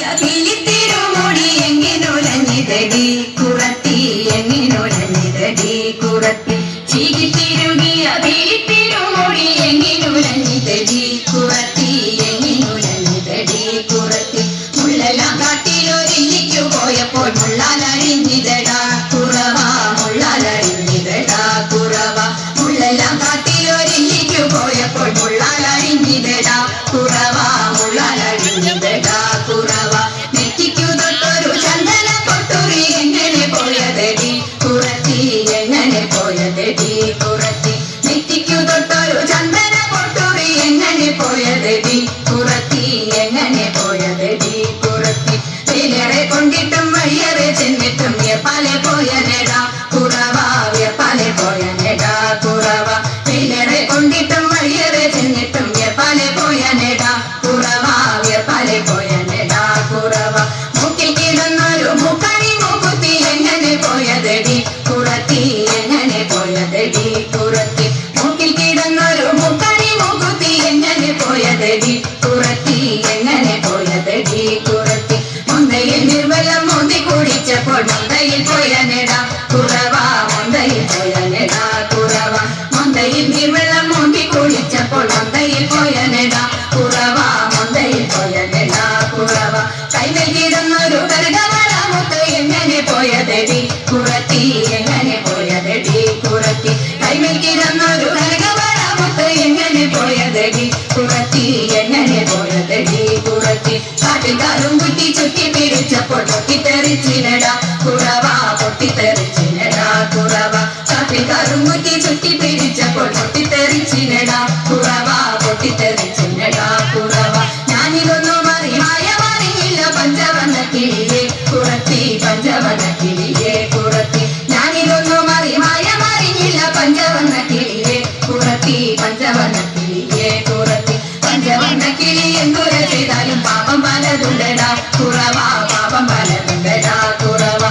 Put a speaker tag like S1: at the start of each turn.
S1: അഭിലിത്തിരുമുടി എങ്ങിനുലഞ്ഞിതടി കുറത്തി എങ്ങിനുലഞ്ഞിതടി കുറത്തി ചീകിത്തിരുകി അഭിലിത്തിരുമുടി എങ്ങിനുലഞ്ഞിതടി കുറത്തി എങ്ങിനുലഞ്ഞിതടി കുറത്തി മുള്ളെല്ലാം കാട്ടിലൊരില്ലിക്കു പോയപ്പോൾ മുള്ളാലഴിഞ്ഞിതടാ കുറവ മുള്ളാലഴിഞ്ഞിതടാ കുറവ മുള്ളെല്ലാം കാട്ടിലൊരില്ലിക്കു പോയപ്പോൾ മുള്ളാലഴിഞ്ഞിതടാ കുറവ മുള്ളാലഴിഞ്ഞിതടാ കുറവ നെറ്റിക്കു തൊട്ടൊരു ചന്ദന പൊട്ടുറി എങ്ങനെ പോയതടി കുറത്തി എങ്ങനെ പോയതടി കുറത്തി നെറ്റിക്കു തൊട്ടൊരു ചന്ദന പൊട്ടുറി എങ്ങനെ പോയതടി കുറത്തി എങ്ങനെ പോയതടി കുറത്തി വേലേറെ കൊണ്ടിട്ടും വഴിയേറെ ചെന്നിട്ടും വ്യപ്പാലെ പോയനെടാ കുറവ വ്യപ്പാലെ പോയനെടാ കുറവ വേലേറെ കൊണ്ടിട്ടും വഴിയേറെ ചെന്നിട്ടും വ്യപ്പാലെ പോയനെടാ കുറവ വ്യപ്പാലെ പോയനെടാ കുറവ മൂക്കിൽ കിടന്നൊരു മൂക്കണി മൂക്കുത്തി എങ്ങനെ പോയതടി കുറത്തി എങ്ങനെ പോയതടി കുറത്തി മൂക്കിൽ കിടന്നൊരു മൂക്കണി മൂക്കുത്തി എങ്ങനെ പോയതടി കുറത്തി എങ്ങനെ പോയതടി കുറത്തി മുന്തയിൽ നിർവലം മോന്തി കുടിച്ചപ്പോൾ മുന്തയിൽ പോയനെടാ കുറവ മുന്തയിൽ പോയനെടാ കുറവ മുന്തയിൽ നിർവലം മോന്തി കുടിച്ചപ്പോൾ മുന്തയിൽ പോയനെടാ കുറവ മുന്തയിൽ പോയനെടാ കുറവ കൈമേൽ കിടന്നൊരു കനകവള മുത്ത് എങ്ങനെ പോയതടി കുറത്തി എങ്ങനെ പോയതടി കുറത്തി കൈമേൽ കിടന്നൊരു കനകവള മുത്ത് എങ്ങനെ പോയതടി കുറത്തി എങ്ങനെ പോയതടി കുറത്തി കാട്ടിൽക്കാരും കുറ്റി ചുറ്റി പിടിച്ചപ്പോൾ പൊട്ടിത്തെറിച്ചിനടാ കുറവ പൊട്ടിത്തെറിച്ചിനടാ കുറവ കാട്ടിൽക്കാരും കുറ്റി ചുറ്റി പിടിച്ചപ്പോൾ പൊട്ടിത്തെറിച്ചിനടാ കുറവ പൊട്ടിത്തെറിച്ചിനടാ കുറവ ഞാനിതൊന്നും അറിയില്ല പഞ്ചവർണ്ണ കിളിയെ കുറത്തി പഞ്ചവർണ്ണ കിളിയെ കുറത്തി ഞാനിതൊന്നും അറിയില്ല പഞ്ചവർണ്ണ കിളിയെ കുറത്തി പഞ്ചവർണ്ണ കിളിയെ കുറത്തി പഞ്ചവർണ്ണ കിളി എന്തുര ചെയ്താലും പാപം പലതുണ്ടടാ കുറവ പാപം പലതുണ്ടടാ കുറവ